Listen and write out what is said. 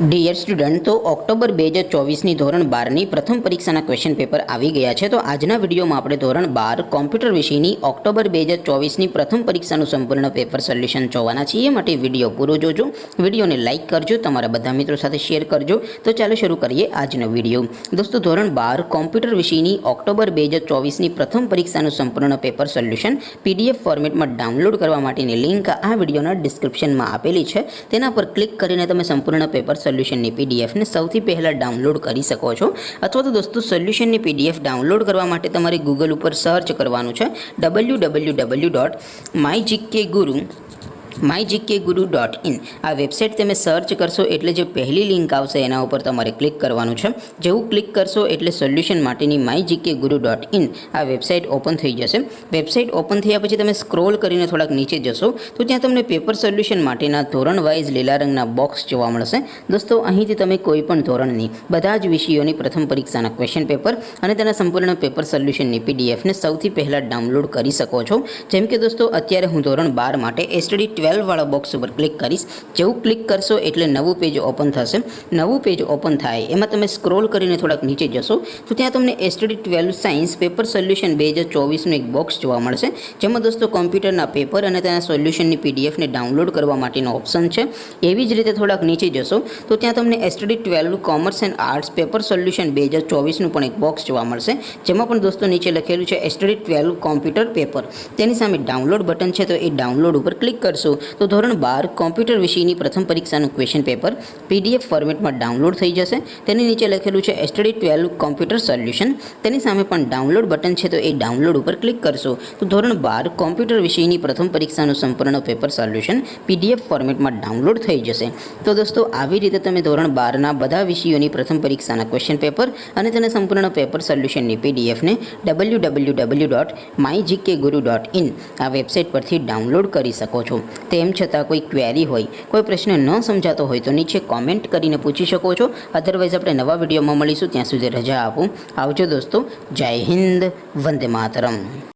Dear student, તો October 2024ની ધોરણ 12ની પ્રથમ પરીક્ષાના ક્વેશ્ચન પેપર આવી ગયા છે. તો આજના વિડીયોમાં આપણે ધોરણ 12 કોમ્પ્યુટર વિષયની ઓક્ટોબર 2024ની પ્રથમ પરીક્ષાનું સંપૂર્ણ પેપર સોલ્યુશન જોવાના છીએ. માટે વિડીયો પૂરો જોજો, વિડીયોને લાઇક કરજો, તમારા બધા મિત્રો સાથે શેર કરજો. તો ચાલો શરૂ કરીએ આજનો વિડીયો. દોસ્તો, ધોરણ 12 કોમ્પ્યુટર વિષયની ઓક્ટોબર 2024ની પ્રથમ પરીક્ષાનું સંપૂર્ણ પેપર સોલ્યુશન PDF ફોર્મેટમાં ડાઉનલોડ કરવા માટેની લિંક આ વિડીયોના ડિસ્ક્રિપ્શનમાં આપેલી છે. તેના પર ક્લિક કરીને તમે સંપૂર્ણ પેપર સોલ્યુશનની PDFને સૌથી પહેલાં ડાઉનલોડ કરી શકો છો. અથવા તો દોસ્તો, સોલ્યુશનની PDF ડાઉનલોડ કરવા માટે તમારે ગૂગલ ઉપર સર્ચ કરવાનું છે www.mygkguru.in. આ વેબસાઇટ તમે સર્ચ કરશો એટલે જે પહેલી લિંક આવશે એના ઉપર તમારે ક્લિક કરવાનું છે. જેવું ક્લિક કરશો એટલે સોલ્યુશન માટેની mygkguru.in આ વેબસાઇટ ઓપન થઈ જશે. વેબસાઇટ ઓપન થયા પછી તમે સ્ક્રોલ કરીને થોડાક નીચે જશો તો ત્યાં તમને પેપર સોલ્યુશન માટેના ધોરણ વાઇઝ લીલા રંગના બોક્સ જોવા મળશે. દોસ્તો, અહીંથી તમે કોઈ પણ ધોરણની બધા જ વિષયોની પ્રથમ પરીક્ષાના ક્વેશ્ચન પેપર અને તેના સંપૂર્ણ પેપર સોલ્યુશનની PDFને સૌથી પહેલાં ડાઉનલોડ કરી શકો છો. જેમ કે દોસ્તો, અત્યારે હું ધોરણ 12 માટે STD 12 વાળા બોક્સ ઉપર ક્લિક કરીશ. જેવું ક્લિક કરશો એટલે નવું પેજ ઓપન થશે. નવું પેજ ઓપન થાય એમાં તમે સ્ક્રોલ કરીને થોડાક નીચે જશો તો ત્યાં તમને STD 12 સાયન્સ પેપર સોલ્યુશન 2024નું એક બોક્સ જોવા મળશે. જેમાં દોસ્તો કોમ્પ્યુટરના પેપર અને તેના સોલ્યુશનની PDFને ડાઉનલોડ કરવા માટેનો ઓપ્શન છે. એવી જ રીતે થોડાક નીચે જશો તો ત્યાં તમને STD 12 commerce and arts paper solution 2024નું પણ એક બોક્સ જોવા મળશે. જેમાં પણ દોસ્તો નીચે લખેલું છે STD 12 કોમ્પ્યુટર પેપર. તેની સામે ડાઉનલોડ બટન છે, તો એ ડાઉનલોડ ઉપર ક્લિક કરશો તો ધોરણ 12 કોમ્પ્યુટર વિષયની પ્રથમ પરીક્ષાનું ક્વેશ્ચન પેપર PDF ફોર્મેટમાં ડાઉનલોડ થઈ જશે. તેની નીચે લખેલું છે STD 12 કોમ્પ્યુટર સોલ્યુશન. તેની સામે પણ ડાઉનલોડ બટન છે, તો એ ડાઉનલોડ ઉપર ક્લિક કરશો તો ધોરણ 12 કોમ્પ્યુટર વિષયની પ્રથમ પરીક્ષાનું સંપૂર્ણ પેપર સોલ્યુશન PDF ફોર્મેટમાં ડાઉનલોડ થઈ જશે. તો દોસ્તો, આવી રીતે તમે ધોરણ 12ના બધા વિષયોની પ્રથમ પરીક્ષાના ક્વેશ્ચન પેપર અને તેના સંપૂર્ણ પેપર સોલ્યુશનની PDFને www.mygkguru.in આ વેબસાઇટ પરથી ડાઉનલોડ કરી શકો છો. તેમ છતાં કોઈ ક્વેરી હોય, કોઈ પ્રશ્ન ન સમજાતો હોય તો નીચે કોમેન્ટ કરીને પૂછી શકો છો. અધરવાઇઝ આપણે નવા વિડીયોમાં મળીશું. ત્યાં સુધી રજા આપો. આવજો દોસ્તો. જય હિન્દ. વંદે માતરમ.